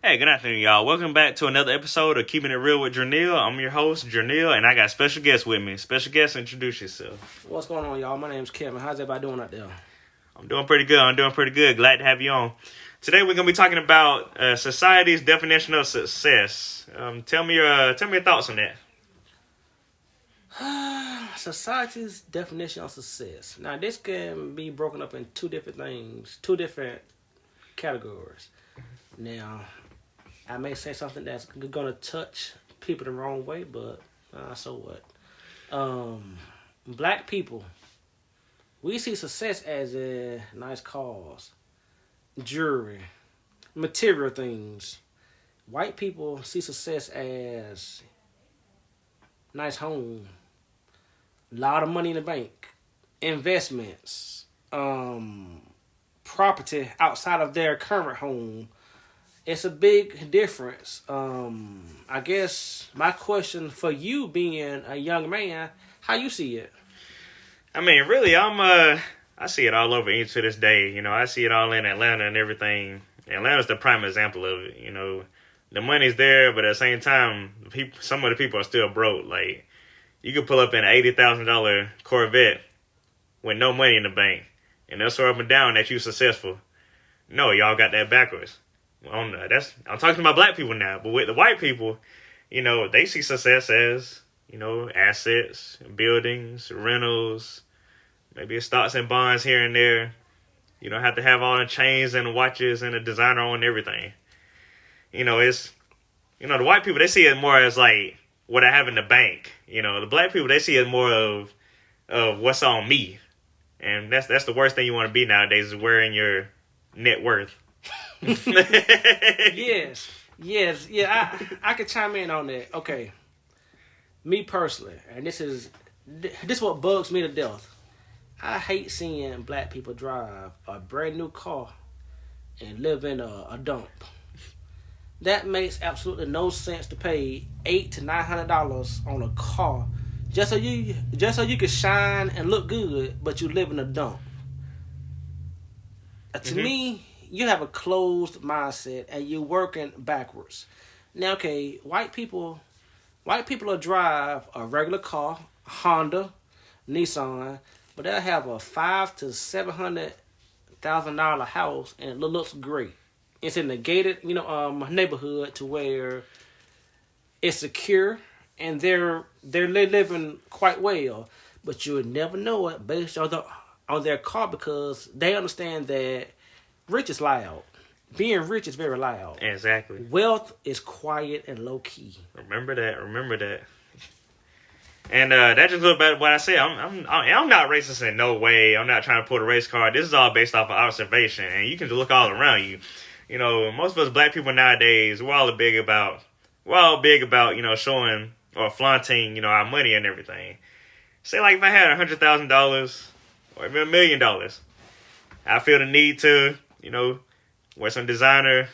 Hey, good afternoon, y'all. Welcome back to another episode of Keeping It Real with Jerneal. I'm your host, Jerneal, and I got a special guest with me. Special guest, introduce yourself. What's going on, y'all? My name's Keepin. How's everybody doing out there? I'm doing pretty good. Glad to have you on. Today we're going to be talking about society's definition of success. Tell me your thoughts on that. Society's definition of success. Now, this can be broken up in two different things, two different categories. Now, I may say something that's going to touch people the wrong way, but so what? Black people, we see success as nice cars, jewelry, material things. White people see success as nice home, a lot of money in the bank, investments, property outside of their current home. It's a big difference. I guess my question for you, being a young man, how you see it? I mean, really, I see it all over to this day. You know, I see it all in Atlanta and everything. Atlanta's the prime example of it. You know, the money's there, but at the same time, some of the people are still broke. Like, you could pull up in an $80,000 Corvette with no money in the bank, and they'll swear up and down that you're successful. No, y'all got that backwards. I'm talking about black people now, but with the white people, you know, they see success as, you know, assets, buildings, rentals, maybe stocks and bonds here and there. You don't have to have all the chains and the watches and the designer on everything. You know, the white people, they see it more as like what I have in the bank. You know, the black people, they see it more of what's on me. And that's the worst thing you want to be nowadays, is wearing your net worth. Yes. Yeah, I could chime in on that. Okay. Me personally, and this is what bugs me to death. I hate seeing black people drive a brand new car and live in a dump. That makes absolutely no sense to pay $800 to $900 on a car just so you can shine and look good, but you live in a dump. To me, you have a closed mindset and you're working backwards. Now, okay, white people will drive a regular car, Honda, Nissan, but they'll have a $500,000 to $700,000 house and it looks great. It's in a gated, neighborhood to where it's secure and they're living quite well. But you would never know it based on their car, because they understand that rich is loud. Being rich is very loud. Exactly. Wealth is quiet and low key. Remember that. And that just goes back to what I said. I'm not racist in no way. I'm not trying to pull a race card. This is all based off of observation, and you can look all around you. You know, most of us black people nowadays, we're all big about showing or flaunting, our money and everything. Say like if I had $100,000 or even $1 million, I feel the need to, wear some designer,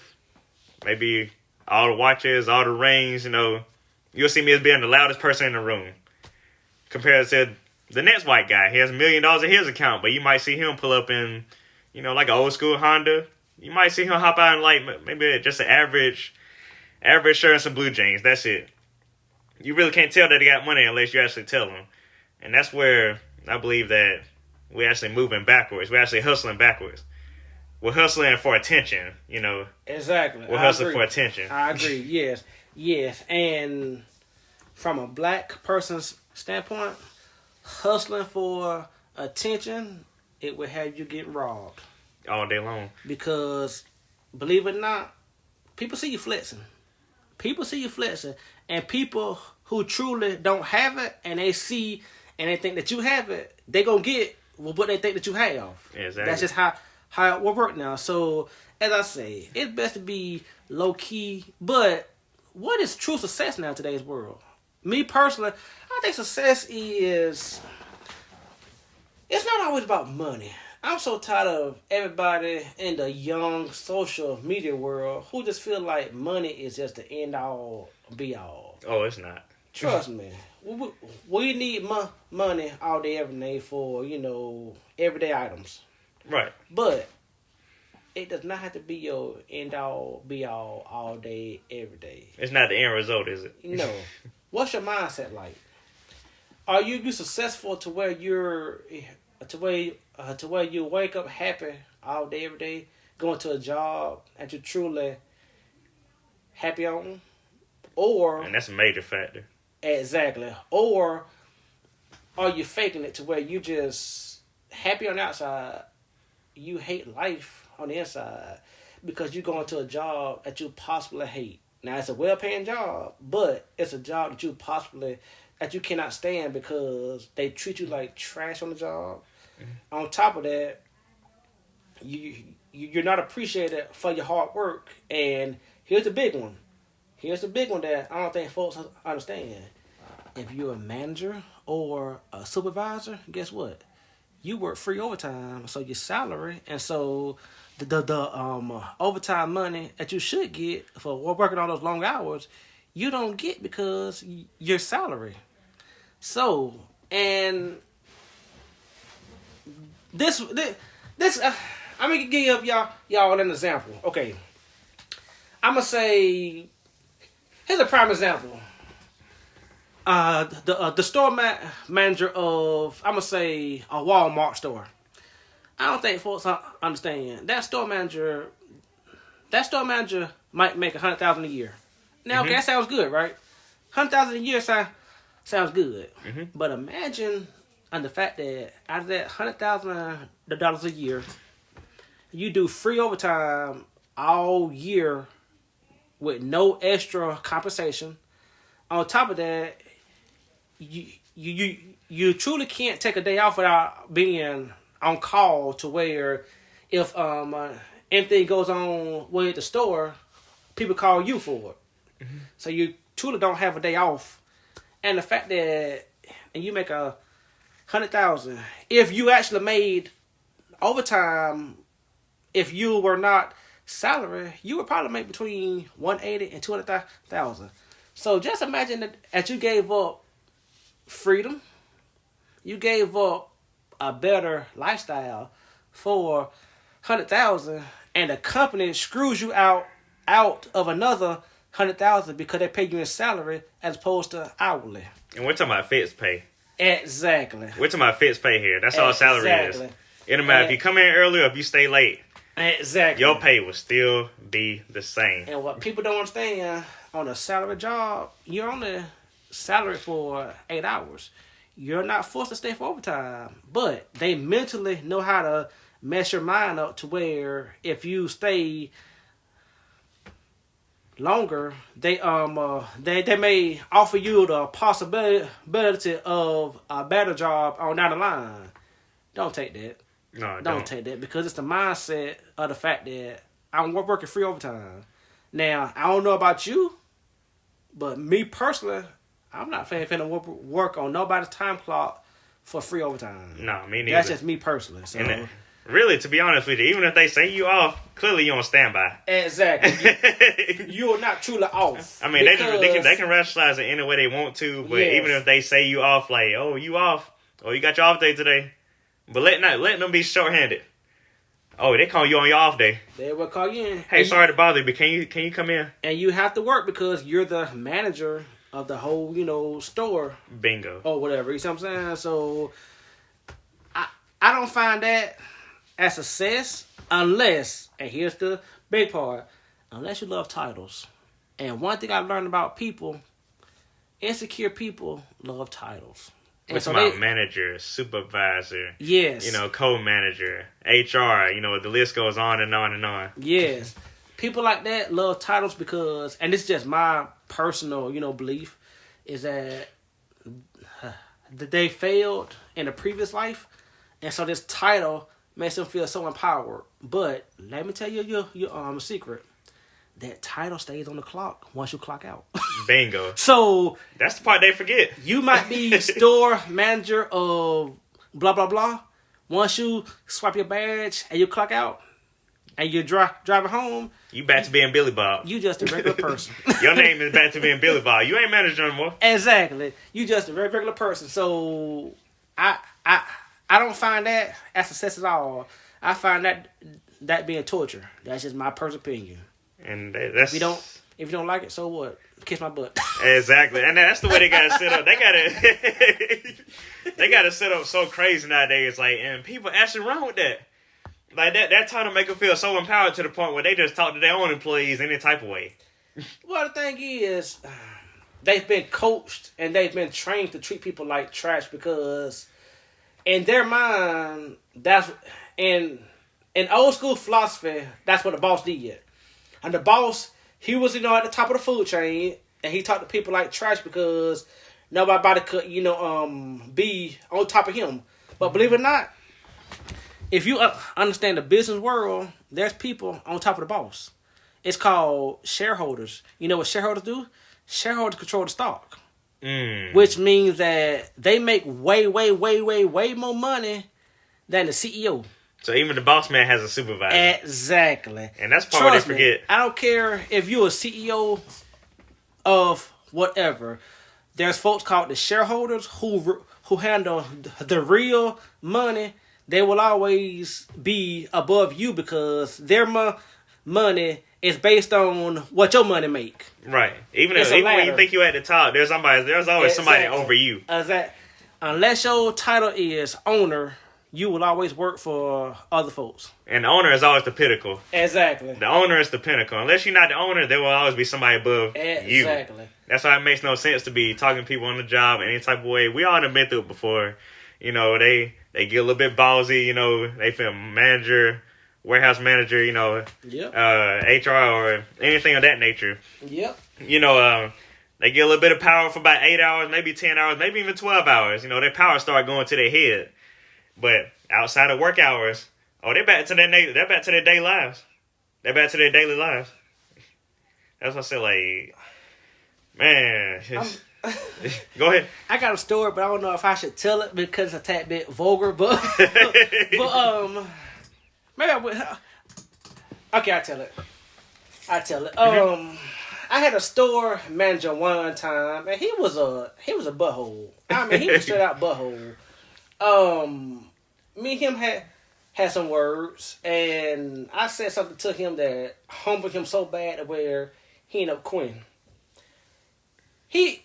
maybe all the watches, all the rings. You'll see me as being the loudest person in the room compared to the next white guy. He has $1 million in his account, but you might see him pull up in, like an old school Honda. You might see him hop out in like maybe just an average shirt and some blue jeans. That's it. You really can't tell that he got money unless you actually tell him. And that's where I believe that we're actually moving backwards. We're actually hustling backwards. We're hustling for attention, Exactly. We're hustling for attention. I agree. Yes. And from a black person's standpoint, hustling for attention, it will have you get robbed. All day long. Because, believe it or not, people see you flexing. And people who truly don't have it, and they see and they think that you have it, they gonna get what they think that you have. Exactly. That's just how it will work now. So, as I say, it's best to be low key. But what is true success now in today's world? Me personally, I think success it's not always about money. I'm so tired of everybody in the young social media world who just feel like money is just the end all be all. Oh, it's not. Trust me. We need money all day, every day for, everyday items. Right. But it does not have to be your end all, be all day, every day. It's not the end result, is it? No. What's your mindset like? Are you successful to where you're to where you wake up happy all day, every day, going to a job that you're truly happy on? Or And that's a major factor. exactly. Or are you faking it to where you just happy on the outside, you hate life on the inside because you're going to a job that you possibly hate. Now it's a well-paying job, but it's a job that you cannot stand because they treat you like trash on the job. Mm-hmm. On top of that, you're not appreciated for your hard work. And here's the big one. Here's the big one that I don't think folks understand. If you're a manager or a supervisor, guess what? You work free overtime, so your salary, and so the overtime money that you should get for working all those long hours, you don't get because your salary. So, and this I'm gonna give y'all an example. Okay, I'm gonna say here's a prime example. The store manager of, I'm gonna say, a Walmart store. I don't think folks understand that store manager. That store manager might make $100,000 a year. Now, okay, that sounds good, right? $100,000 a year sounds good. Mm-hmm. But imagine on the fact that out of that $100,000 a year, you do free overtime all year with no extra compensation. On top of that, you truly can't take a day off without being on call to where if anything goes on with the store, people call you for it. Mm-hmm. So you truly don't have a day off. And the fact that you make $100,000, if you actually made overtime, if you were not salary, you would probably make between $180,000 and $200,000. So just imagine that you gave up freedom, you gave up a better lifestyle for $100,000, and the company screws you out of another $100,000 because they pay you in salary as opposed to hourly. And we're talking about fixed pay. Exactly. We're talking about fixed pay here. That's all salary is. It don't matter if you come in early or if you stay late. Exactly. Your pay will still be the same. And what people don't understand, on a salary job, you're only salary for 8 hours. You're not forced to stay for overtime. But they mentally know how to mess your mind up to where if you stay longer, they may offer you the possibility of a better job on down the line. Don't take that. No, don't take that, because it's the mindset of the fact that I'm working free overtime. Now, I don't know about you, but me personally, I'm not finna work on nobody's time clock for free overtime. No, me neither. That's just me personally. So. And really, to be honest with you, even if they say you off, clearly you on standby. Exactly. You're not truly off. I mean, they can rationalize it any way they want to, but even if they say you off, like, oh, you off, or you got your off day today, but let them be shorthanded. Oh, they call you on your off day. They will call you in. Hey, sorry to bother you, but can you come in? And you have to work because you're the manager of the whole, store. Bingo. Or whatever. You see what I'm saying? So, I don't find that a success unless, and here's the big part, unless you love titles. And one thing I've learned about people, insecure people love titles. We're talking about manager, supervisor, yes, co-manager, HR, the list goes on and on and on. Yes. People like that love titles because, and it's just my personal, belief, is that they failed in a previous life, and so this title makes them feel so empowered. But let me tell you your secret. That title stays on the clock once you clock out. Bingo. So that's the part they forget. You might be store manager of blah, blah, blah. Once you swipe your badge and you clock out and you're driving home, you back to being Billy Bob. You just a regular person. Your name is back to being Billy Bob. You ain't manager anymore. Exactly. You just a very regular person. So I don't find that as success at all. I find that being torture. That's just my personal opinion. And that's If you don't like it, so what? Kiss my butt. exactly, and that's the way they gotta set up. They gotta set up so crazy nowadays. Like, and people actually wrong with that. Like that trying to make them feel so empowered to the point where they just talk to their own employees any type of way. Well, the thing is, they've been coached and they've been trained to treat people like trash because, in their mind, that's in old school philosophy. That's what the boss did, and the boss, he was at the top of the food chain, and he talked to people like trash because nobody could be on top of him. But believe it or not, if you understand the business world, there's people on top of the boss. It's called shareholders. You know what shareholders do? Shareholders control the stock. Which means that they make way more money than the CEO. So even the boss man has a supervisor. Exactly. And that's part they forget. I don't care if you're a CEO of whatever. There's folks called the shareholders who handle the real money. They will always be above you because their money is based on what your money make. Right. Even when you think you're at the top, there's always somebody over you. Unless your title is owner, you will always work for other folks. And the owner is always the pinnacle. Exactly. The owner is the pinnacle. Unless you're not the owner, there will always be somebody above you. Exactly. That's why it makes no sense to be talking to people on the job any type of way. We all have been through it before. They get a little bit ballsy. They feel manager, warehouse manager, Yep. HR or anything of that nature. Yep. They get a little bit of power for about 8 hours, maybe 10 hours, maybe even 12 hours. Their power start going to their head. But outside of work hours, they're back to they're back to their daily lives. They're back to their daily lives. That's what I said. Like, man, go ahead. I got a story, but I don't know if I should tell it because it's a tad bit vulgar. But maybe I would. Okay, I tell it. I had a store manager one time, and he was a butthole. I mean, he was straight out butthole. Me and him had some words, and I said something to him that humbled him so bad where he ended up quitting. He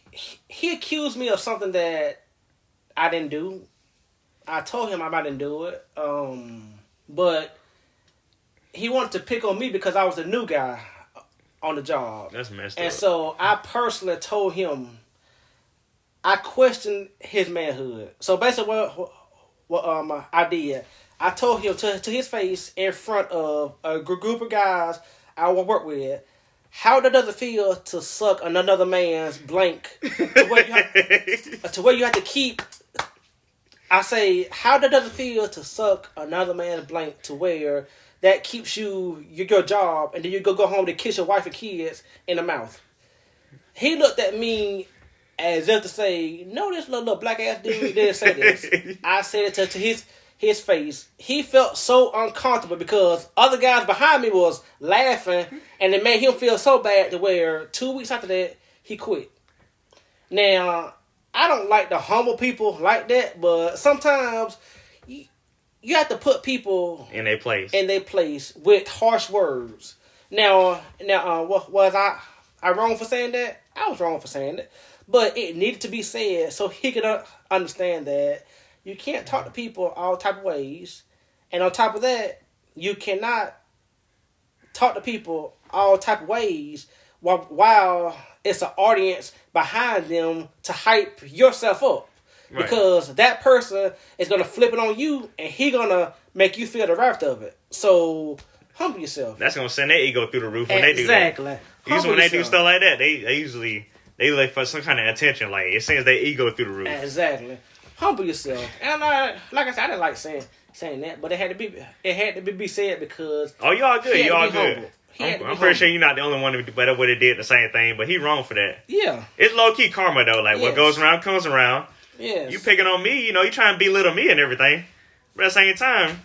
accused me of something that I didn't do. I told him I didn't do it, but he wanted to pick on me because I was the new guy on the job. That's messed up. And so I personally told him I questioned his manhood. So basically, what I did, I told him to his face in front of a group of guys I will work with, how does it feel to suck another man's blank to where you have to keep. I say, how does it feel to suck another man's blank to where that keeps your job, and then you go home to kiss your wife and kids in the mouth? He looked at me as if to say, no, this little black ass dude didn't say this. I said it to his face. He felt so uncomfortable because other guys behind me was laughing, and it made him feel so bad to where 2 weeks after that, he quit. Now, I don't like to humble people like that, but sometimes you have to put people in their place with harsh words. Now, was I wrong for saying that? I was wrong for saying it, but it needed to be said so he could understand that you can't talk to people all type of ways, and on top of that, you cannot talk to people all type of ways while it's an audience behind them to hype yourself up. Right. Because that person is going to flip it on you, and he going to make you feel the wrath of it. So, humble yourself. That's going to send their ego through the roof when they do that. Exactly. Usually when they do stuff like that, they look for some kind of attention. Like, it sends their ego through the roof. Exactly. Humble yourself. And like I said, I didn't like saying that, but it had to be said because y'all good. Y'all good. I'm pretty sure you're not the only one that would have did the same thing, but he wrong for that. Yeah. It's low-key karma, though. Like, what goes around comes around. Yes. You picking on me, you trying to belittle me and everything. But at the same time,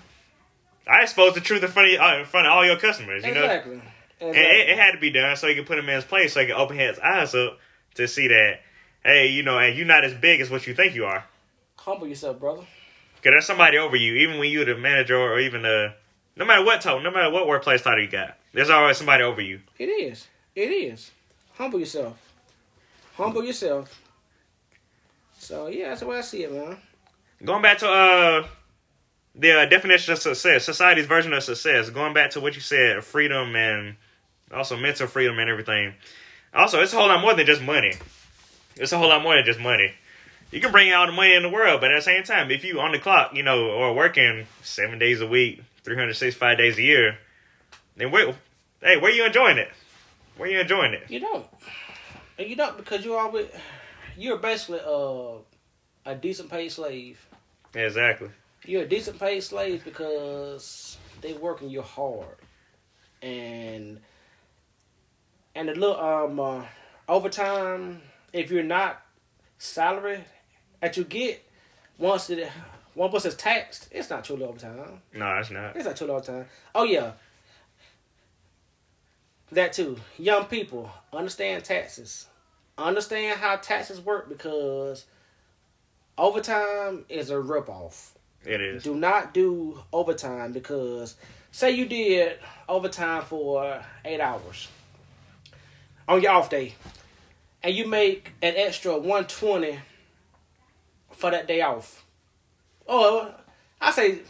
I exposed the truth in front of all your customers, Exactly. And it had to be done so you can put him in his place, so he can open his eyes up to see that, hey, and you're not as big as what you think you are. Humble yourself, brother. Because there's somebody over you, even when you're the manager or even the No matter what workplace title you got, there's always somebody over you. It is. It is. Humble yourself. Humble yourself. So, yeah, that's the way I see it, man. Going back to the definition of success, society's version of success, going back to what you said, freedom and also mental freedom and everything. Also, it's a whole lot more than just money. It's a whole lot more than just money. You can bring all the money in the world, but at the same time, if you on the clock, or working 7 days a week, 365 days a year, then where you enjoying it? Where you enjoying it? You don't. And you don't because you're basically a decent paid slave. Exactly. You're a decent paid slave because they working you hard. And the little overtime, if you're not salary that you get once it's taxed, it's not truly overtime. No, it's not. It's not truly overtime. Oh yeah. That too. Young people, understand taxes. Understand how taxes work because overtime is a ripoff. It is. Do not do overtime because say you did overtime for 8 hours on your off day and you make an extra $120 for that day off. Oh, I say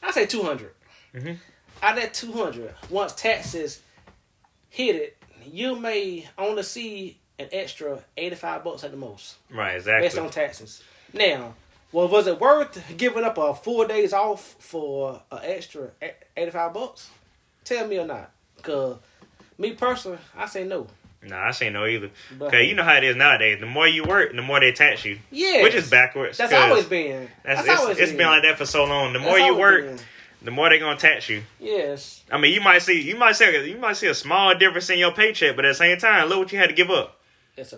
$200. Mm-hmm. Out of that $200, once taxes hit it, you may only see an extra $85 at the most. Right, exactly. Based on taxes. Now, well, was it worth giving up a 4 days off for an extra $85? Tell me or not. Because me personally, I say no. Nah, I say no either. But, Okay, you know how it is nowadays. The more you work, the more they tax you. Yeah. Which is backwards. That's always been. It's been like that for so long. The more you work, the more they're gonna tax you. Yes. I mean, you might see a small difference in your paycheck, but at the same time, look what you had to give up.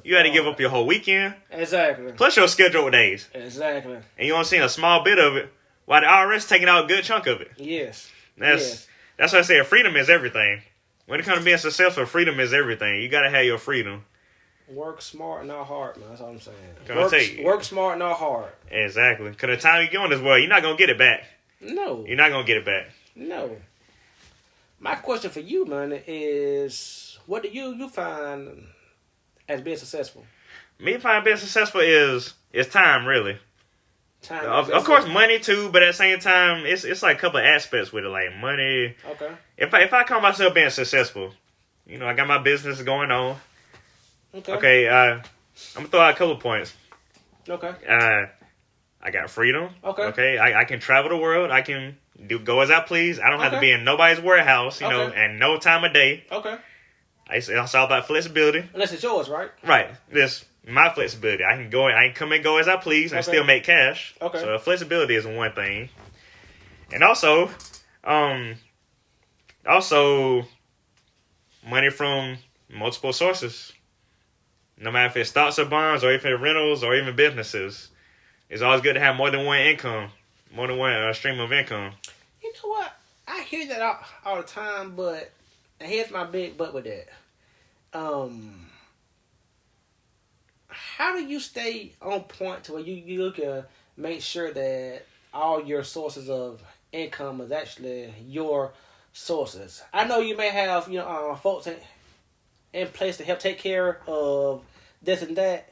You had to give up your whole weekend. Exactly. Plus your scheduled days. Exactly. And you only see a small bit of it, while the IRS taking out a good chunk of it. Yes. That's why I say freedom is everything. When it comes to being successful, freedom is everything. You gotta have your freedom. Work smart, not hard, man. That's all I'm saying. Work smart, not hard. Exactly. Because the time you go in this world, you're not gonna get it back. No. You're not gonna get it back. No. My question for you, man, is what do you find as being successful? Me finding being successful is time, really. Time. Of course, money too, but at the same time, it's like a couple of aspects with it, like money. Okay. If I call myself being successful, I got my business going on. Okay. I'm gonna throw out a couple of points. Okay. I got freedom. Okay. Okay. I can travel the world. I can go as I please. I don't have to be in nobody's warehouse, and no time of day. Okay. It's all about flexibility. Unless it's yours, right? Right. This my flexibility. I can come and go as I please and still make cash. Okay. So flexibility is one thing. And also money from multiple sources. No matter if it's stocks or bonds or if it's rentals or even businesses. It's always good to have more than one income. More than one stream of income. You know what? I hear that all the time, but and here's my big but with that. How do you stay on point to where you can make sure that all your sources of income is actually your sources? I know you may have folks in place to help take care of this and that.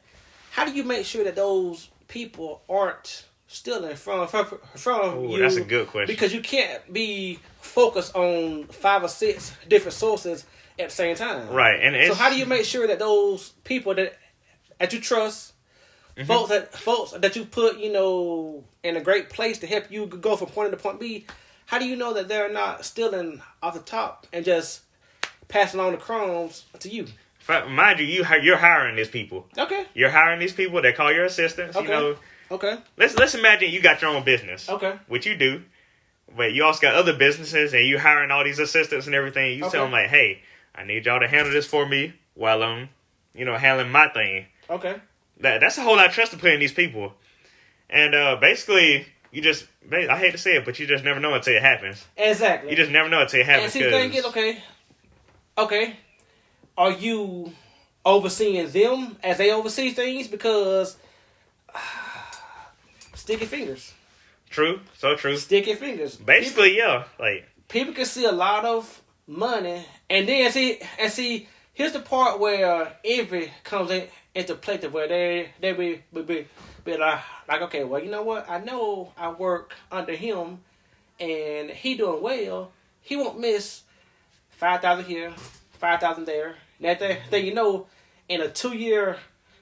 How do you make sure that those people aren't stealing from you? That's a good question. Because you can't be focused on 5 or 6 different sources at the same time. Right. And so how do you make sure that those people that you trust, folks that you put, in a great place to help you go from point A to point B, how do you know that they're not stealing off the top and just passing on the crumbs to you? Mind you, you're hiring these people. Okay. You're hiring these people that call your assistants. Okay. Okay. Let's imagine you got your own business. Okay. Which you do. But you also got other businesses and you hiring all these assistants and everything. You tell them like, hey, I need y'all to handle this for me while I'm, handling my thing. Okay. That's a whole lot of trust to put in these people. And basically, I hate to say it, but you just never know until it happens. Exactly. You just never know until it happens. And see, the thing is, okay, are you overseeing them as they oversee things? Because sticky fingers. True. So true. Sticky fingers. Basically, yeah. Like people can see a lot of money, and then see. Here's the part where envy comes into play, to where they be like, okay, well, you know what? I know I work under him, and he doing well. He won't miss 5,000 here, 5,000 there. That thing, you know, in a 2-year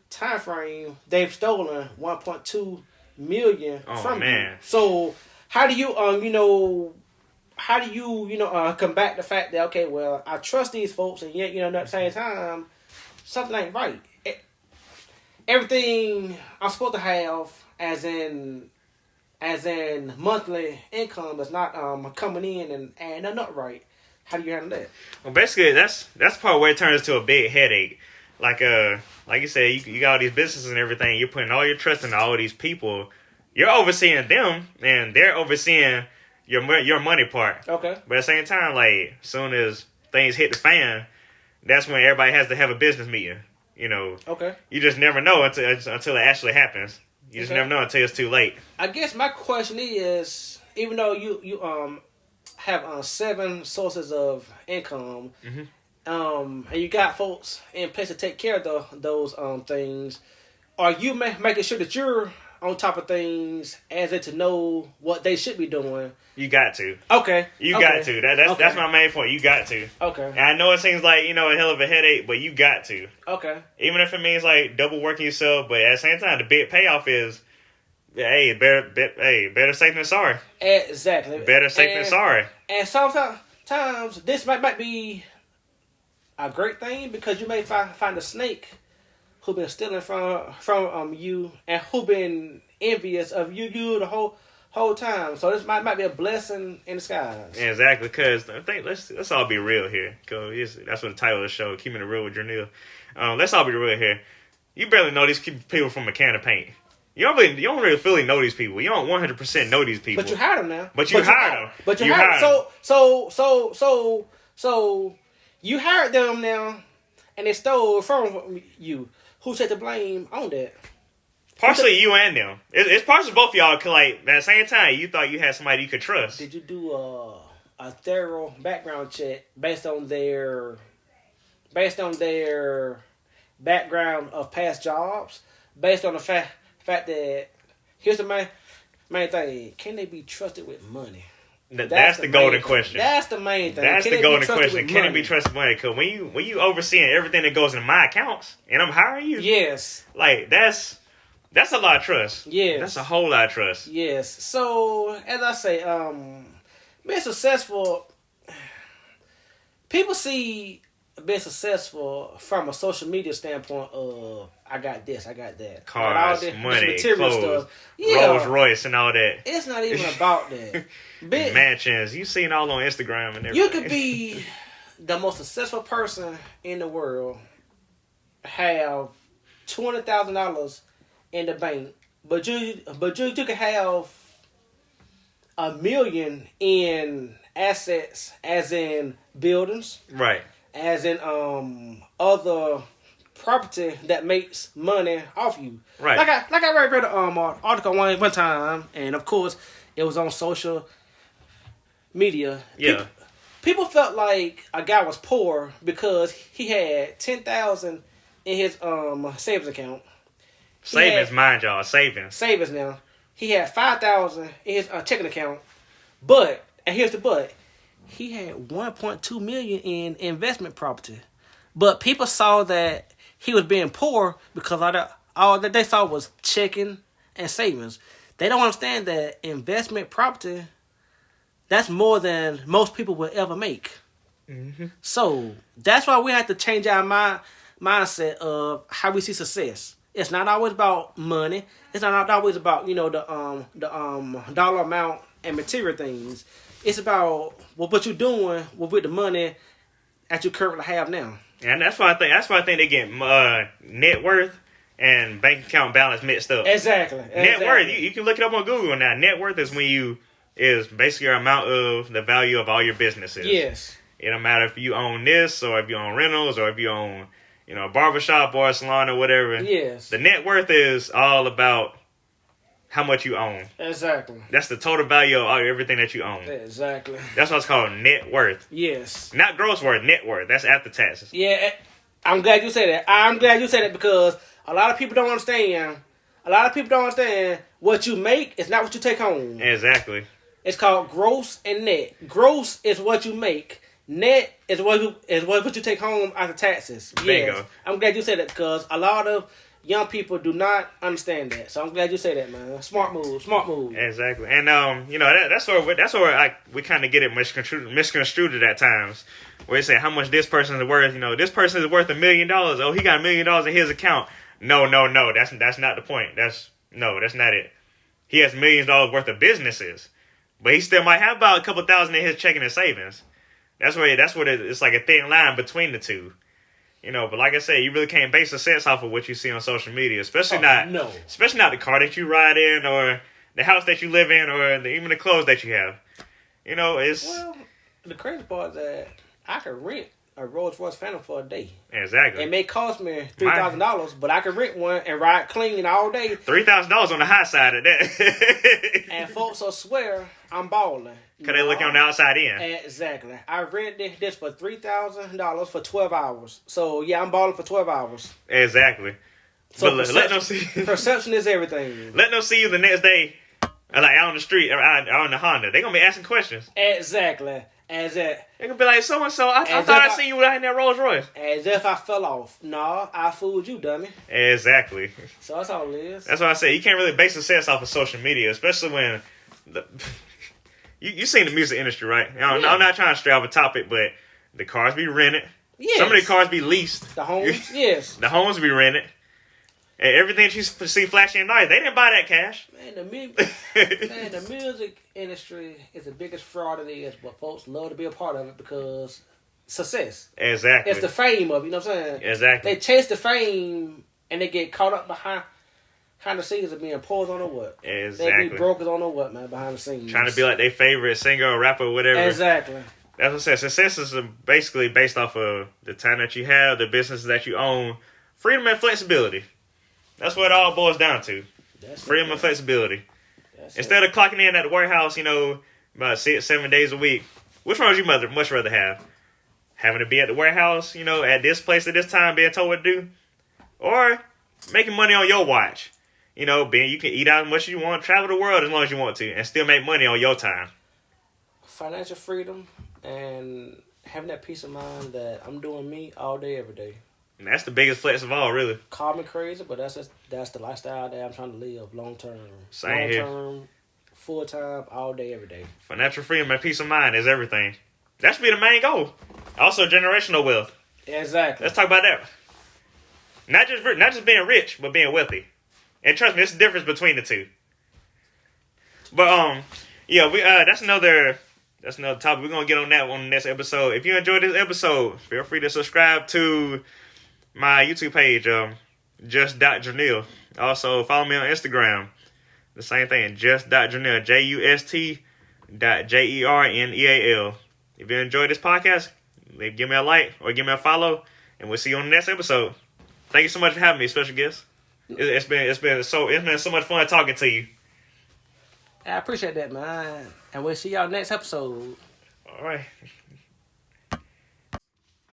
time frame, they've stolen 1.2 million from you. So how do you combat the fact that, okay, well, I trust these folks, and yet, at the same time, something ain't right. Everything I'm supposed to have, as in monthly income, is not coming in and adding up right. How do you handle that? Well, basically, that's part where it turns to a big headache. Like you said, you got all these businesses and everything. You're putting all your trust into all these people. You're overseeing them, and they're overseeing your money part. Okay. But at the same time, like, soon as things hit the fan, that's when everybody has to have a business meeting. Okay. You just never know until it actually happens. You just never know until it's too late. I guess my question is, even though you have 7 sources of income, and you got folks in place to take care of those things, are you making sure that you're on top of things, as in to know what they should be doing? You got to. Okay. Got to. That's my main point. You got to. Okay. And I know it seems like, a hell of a headache, but you got to. Okay. Even if it means like double working yourself, but at the same time, the big payoff is, better safe than sorry. Exactly. Better safe than sorry. And sometimes this might be a great thing, because you may find a snake who been stealing from you, and who been envious of you the whole time. So this might be a blessing in disguise. Yeah, exactly, because I think let's all be real here, because that's what the title of the show, Keeping It Real with Jerneal. Let's all be real here. You barely know these people from a can of paint. You don't really fully know these people. You don't 100% know these people. But you hired them now. But you hired them. But you hired them. So you hired them now, and they stole from you. Who take the blame on that? Partially you and them. It's partially both of y'all. Cause like, at the same time, you thought you had somebody you could trust. Did you do a thorough background check based on their background of past jobs? Based on the fact that, here's the main thing: can they be trusted with money? That's the golden question. That's the main thing. That's the golden question. Can it be trusted with money? Because when you overseeing everything that goes in my accounts, and I'm hiring you, yes, like that's a lot of trust. Yes, that's a whole lot of trust. Yes. So as I say, being successful, people see being successful from a social media standpoint of, I got this, I got that. Cars, all this money, material clothes, stuff. Yeah. Rolls Royce and all that. It's not even about that. Mansions. You seen all on Instagram and everything. You could be the most successful person in the world, have $200,000 in the bank, but you could have $1 million in assets, as in buildings, right? As in other property that makes money off you, right? Like I read an article one time, and of course it was on social media. Yeah, people felt like a guy was poor because he had $10,000 in his savings account. Savings, mind y'all, savings. Savings now. He had $5,000 in his checking account, but, and here's the but, he had $1.2 million in investment property. But people saw that he was being poor because all that they saw was checking and savings. They don't understand that investment property, that's more than most people will ever make. Mm-hmm. So that's why we have to change our mindset of how we see success. It's not always about money. It's not always about the dollar amount and material things. It's about what you're doing with the money that you currently have now. And that's why I think they get net worth and bank account balance mixed up. Exactly. Net worth, you can look it up on Google now. Net worth is basically your amount of the value of all your businesses. Yes. It don't matter if you own this, or if you own rentals, or if you own a barbershop or a salon or whatever. Yes. The net worth is all about how much you own. Exactly. That's the total value of everything that you own. Exactly. That's what's called net worth. Yes. Not gross worth, net worth. That's after taxes. Yeah, I'm glad you said that. I'm glad you said that because a lot of people don't understand. A lot of people don't understand what you make is not what you take home. Exactly. It's called gross and net. Gross is what you make. Net is what you take home after taxes. Bingo. Yes. I'm glad you said that because a lot of young people do not understand that. So I'm glad you said that, man. Smart move. Smart move. Exactly. And that's where we kind of get it misconstrued at times. Where they say how much this person is worth. This person is worth $1 million. Oh, he got $1 million in his account. No. That's not the point. That's not it. He has millions of dollars worth of businesses, but he still might have about a couple thousand in his checking and savings. That's what it's like a thin line between the two. But like I said, you really can't base success off of what you see on social media, especially not the car that you ride in or the house that you live in or even the clothes that you have. Well, the crazy part is that I could rent a Rolls Royce Phantom for a day. Exactly. It may cost me $3,000, but I can rent one and ride clean all day. $3,000 on the high side of that. And folks will swear I'm balling. Because they look on the outside in. Exactly. I rented this for $3,000 for 12 hours. So, yeah, I'm balling for 12 hours. Exactly. So but let them see. Perception is everything. Let them see you the next day, like out on the street or out on the Honda. They're going to be asking questions. Exactly. They're going to be like, so-and-so, I thought I seen you out in that Rolls Royce. As if I fell off. No, I fooled you, dummy. Exactly. So that's all it is. That's why I say you can't really base success off of social media, especially when you seen the music industry, right? I'm not trying to stray off a topic, but the cars be rented. Yes. Some of the cars be leased. The homes, yes. The homes be rented. And everything you see flashing at night, they didn't buy that cash. Man, the music industry is the biggest fraud it is, but folks love to be a part of it because success. Exactly. It's the fame of it, you know what I'm saying? Exactly. They chase the fame and they get caught up behind the scenes of being poors on or what. Exactly. They be brokers on or what, man, behind the scenes. Trying to be like their favorite singer or rapper or whatever. Exactly. That's what I said. Success is basically based off of the time that you have, the businesses that you own, freedom and flexibility. That's what it all boils down to. Freedom and flexibility. Instead of clocking in at the warehouse, about 6-7 days a week, which one would you much rather have? Having to be at the warehouse, at this place at this time, being told what to do? Or making money on your watch? You can eat out as much as you want, travel the world as long as you want to, and still make money on your time. Financial freedom and having that peace of mind that I'm doing me all day, every day. And that's the biggest flex of all, really. Call me crazy, but that's the lifestyle that I'm trying to live long term. Same here. Long term, full time, all day, every day. Financial freedom and peace of mind is everything. That should be the main goal. Also, generational wealth. Exactly. Let's talk about that. Not just being rich, but being wealthy. And trust me, there's a difference between the two. But that's another topic. We're gonna get on that one in the next episode. If you enjoyed this episode, feel free to subscribe to my YouTube page, Just.Jerneal. Also, follow me on Instagram. The same thing, Just.Jerneal, JUST.JERNEAL. If you enjoyed this podcast, give me a like or give me a follow, and we'll see you on the next episode. Thank you so much for having me, special guest. It's been so much fun talking to you. I appreciate that, man. And we'll see y'all next episode. All right.